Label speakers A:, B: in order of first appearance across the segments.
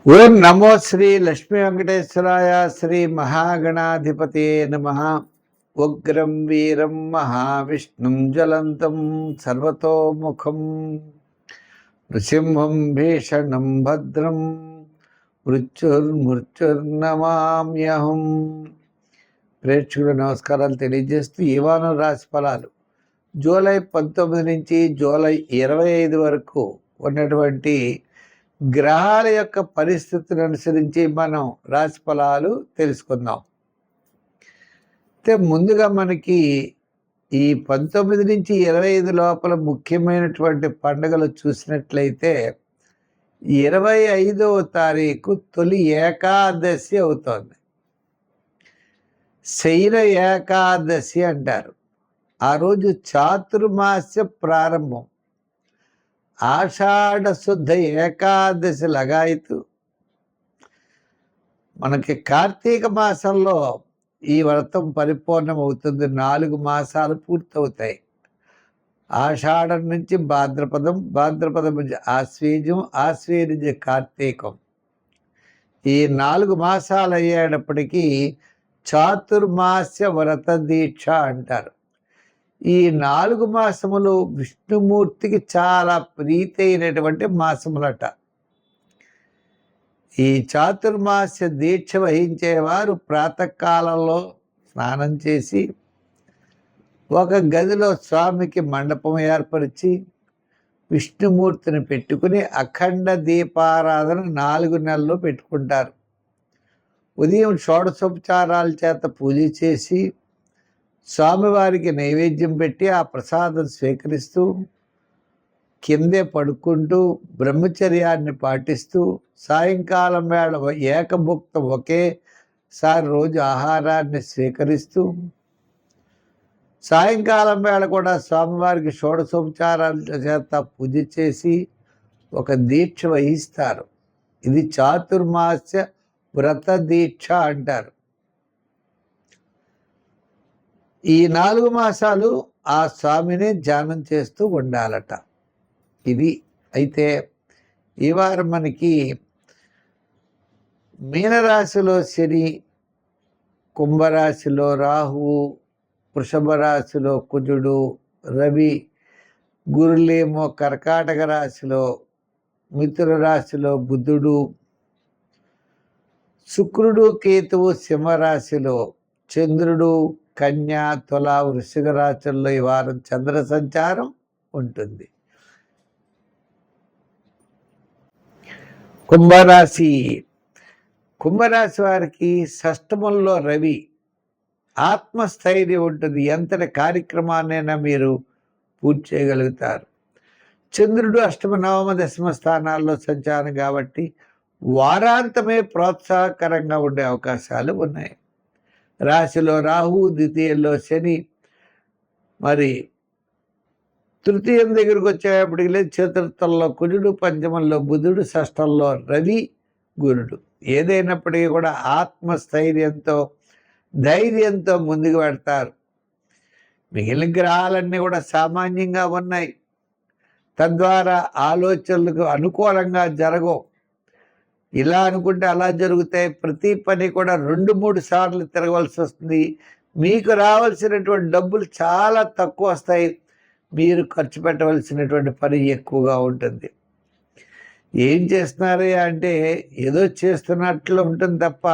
A: ఓం నమో శ్రీ లక్ష్మీ వెంకటేశ్వరాయ. శ్రీ మహాగణాధిపతే నమః. ఉగ్రం వీరం మహావిష్ణుం జ్వలంతం సర్వతోముఖం నృసింహం భీషణం భద్రం మృత్యుర్నమామ్యహం. ప్రేక్షకులు నమస్కారాలు తెలియజేస్తూ ఈ వారం రాశి ఫలాలు జూలై 19 నుంచి జూలై 25 వరకు ఉన్నటువంటి గ్రహాల యొక్క పరిస్థితిని అనుసరించి మనం రాశి ఫలాలు తెలుసుకుందాం. అయితే ముందుగా మనకి ఈ 19 నుంచి 25 లోపల ముఖ్యమైనటువంటి పండుగలు చూసినట్లయితే 25వ తారీఖు తొలి ఏకాదశి అవుతోంది. శైల ఏకాదశి అంటారు. ఆ రోజు చాతుర్మాస్య ప్రారంభం. ఆషాఢ శుద్ధ ఏకాదశి లగాయతు. మనకి కార్తీక మాసంలో ఈ వ్రతం పరిపూర్ణమవుతుంది. 4 మాసాలు పూర్తవుతాయి. ఆషాఢం నుంచి భాద్రపదం, భాద్రపదం నుంచి ఆశ్వీజం, ఆశ్వీజం నుంచి కార్తీకం. ఈ 4 మాసాలు అయ్యేటప్పటికీ చాతుర్మాస్య వ్రత దీక్ష అంటారు. ఈ 4 మాసములు విష్ణుమూర్తికి చాలా ప్రీతి అయినటువంటి మాసములట. ఈ చాతుర్మాస్య దీక్ష వహించేవారు ప్రాతకాలంలో స్నానం చేసి ఒక గదిలో స్వామికి మండపం ఏర్పరిచి విష్ణుమూర్తిని పెట్టుకుని అఖండ దీపారాధన 4 నెలలు పెట్టుకుంటారు. ఉదయం షోడశోపచారాల చేత పూజ చేసి స్వామివారికి నైవేద్యం పెట్టి ఆ ప్రసాదం స్వీకరిస్తూ కిందే పడుకుంటూ బ్రహ్మచర్యాన్ని పాటిస్తూ సాయంకాలం వేళ ఏకభుక్త ఒకేసారి రోజు ఆహారాన్ని స్వీకరిస్తూ సాయంకాలం వేళ కూడా స్వామివారికి షోడశోపచారాల చేత పూజ చేసి ఒక దీక్ష వహిస్తారు. ఇది చాతుర్మాస్య వ్రత దీక్ష అంటారు. ఈ 4 మాసాలు ఆ స్వామిని ధ్యానం చేస్తూ ఉండాలట. ఇది అయితే ఈ వారం మనకి మీనరాశిలో శని, కుంభరాశిలో రాహువు, వృషభ రాశిలో కుజుడు, రవి, గురులేమో కర్కాటక రాశిలో, మిథున రాశిలో బుధుడు, శుక్రుడు కేతువు సింహరాశిలో, చంద్రుడు కన్యా, తుల, వృశ్చిక రాశుల్లో ఈ వారం చంద్ర సంచారం ఉంటుంది. కుంభరాశి వారికి షష్టమంలో రవి. ఆత్మస్థైర్యం ఉంటుంది. ఎంతటి కార్యక్రమాన్నైనా మీరు పూర్తి చేయగలుగుతారు. చంద్రుడు అష్టమ, నవమ, దశమ స్థానాల్లో సంచారం కాబట్టి వారాంతమే ప్రోత్సాహకరంగా ఉండే అవకాశాలు ఉన్నాయి. రాశిలో రాహు, ద్వితీయంలో శని, మరి తృతీయం దగ్గరకు వచ్చేటప్పటికి లేదు చతుర్థంలో కుజుడు, పంచమంలో బుధుడు, షష్టంలో రవి, గురుడు. ఏదైనప్పటికీ కూడా ఆత్మస్థైర్యంతో ధైర్యంతో ముందుకు పెడతారు. మిగిలిన గ్రహాలన్నీ కూడా సామాన్యంగా ఉన్నాయి. తద్వారా ఆలోచనలకు అనుకూలంగా జరగవు. ఇలా అనుకుంటే అలా జరుగుతాయి. ప్రతి పని కూడా 2-3 సార్లు తిరగవలసి వస్తుంది. మీకు రావాల్సినటువంటి డబ్బులు చాలా తక్కువ వస్తాయి. మీరు ఖర్చు పెట్టవలసినటువంటి పని ఎక్కువగా ఉంటుంది. ఏం చేస్తున్నారు అంటే ఏదో చేస్తున్నట్లు ఉంటుంది తప్ప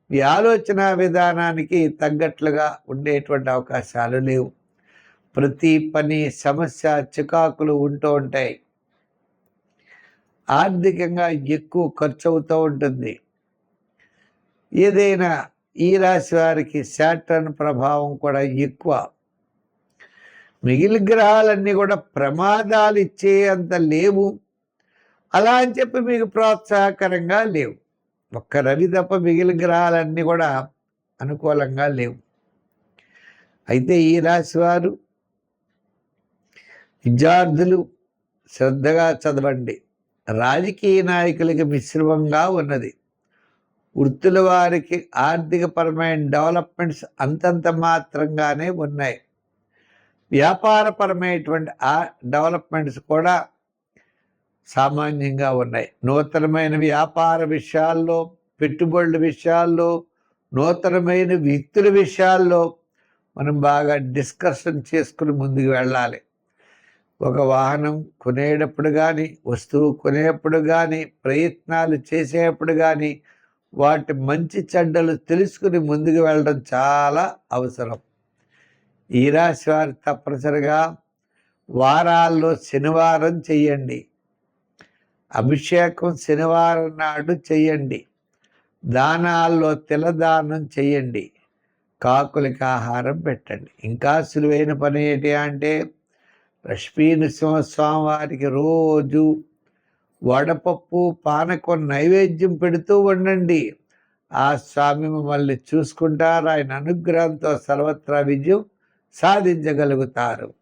A: మీ ఆలోచన విధానానికి తగ్గట్లుగా ఉండేటువంటి అవకాశాలు లేవు. ప్రతి పని సమస్య, చికాకులు ఉంటూ ఉంటాయి. ఆర్థికంగా ఎక్కువ ఖర్చు అవుతూ ఉంటుంది. ఏదైనా ఈ రాశి వారికి శాటర్న్ ప్రభావం కూడా ఎక్కువ. మిగిలిన గ్రహాలన్నీ కూడా ప్రమాదాలు ఇచ్చే అంత లేవు. అలా అని చెప్పి మీకు ప్రోత్సాహకరంగా లేవు. ఒక్క రవి తప్ప మిగిలిన గ్రహాలన్నీ కూడా అనుకూలంగా లేవు. అయితే ఈ రాశి వారు విద్యార్థులు శ్రద్ధగా చదవండి. రాజకీయ నాయకులకి మిశ్రమంగా ఉన్నది. వృత్తుల వారికి ఆర్థికపరమైన డెవలప్మెంట్స్ అంతంత మాత్రంగానే ఉన్నాయి. వ్యాపారపరమైనటువంటి డెవలప్మెంట్స్ కూడా సామాన్యంగా ఉన్నాయి. నూతనమైన వ్యాపార విషయాల్లో, పెట్టుబడుల విషయాల్లో, నూతనమైన వ్యక్తుల విషయాల్లో మనం బాగా డిస్కషన్ చేసుకుని ముందుకు వెళ్ళాలి. ఒక వాహనం కొనేటప్పుడు కానీ, వస్తువు కొనేటప్పుడు కానీ, ప్రయత్నాలు చేసేటప్పుడు కానీ వాటి మంచి చెడ్డలు తెలుసుకుని ముందుకు వెళ్ళడం చాలా అవసరం. ఈ రాశి వారు తప్పనిసరిగా వారాల్లో శనివారం చెయ్యండి. అభిషేకం శనివారం నాడు చెయ్యండి. దానాల్లో తిలదానం చెయ్యండి. కాకులకి ఆహారం పెట్టండి. ఇంకా సులువైన పని ఏంటి అంటే లక్ష్మీ నృసింహస్వామి వారికి రోజు వడపప్పు పానకం నైవేద్యం పెడుతూ ఉండండి. ఆ స్వామి మిమ్మల్ని చూసుకుంటారు. ఆయన అనుగ్రహంతో సర్వత్రా విజయం సాధించగలుగుతారు.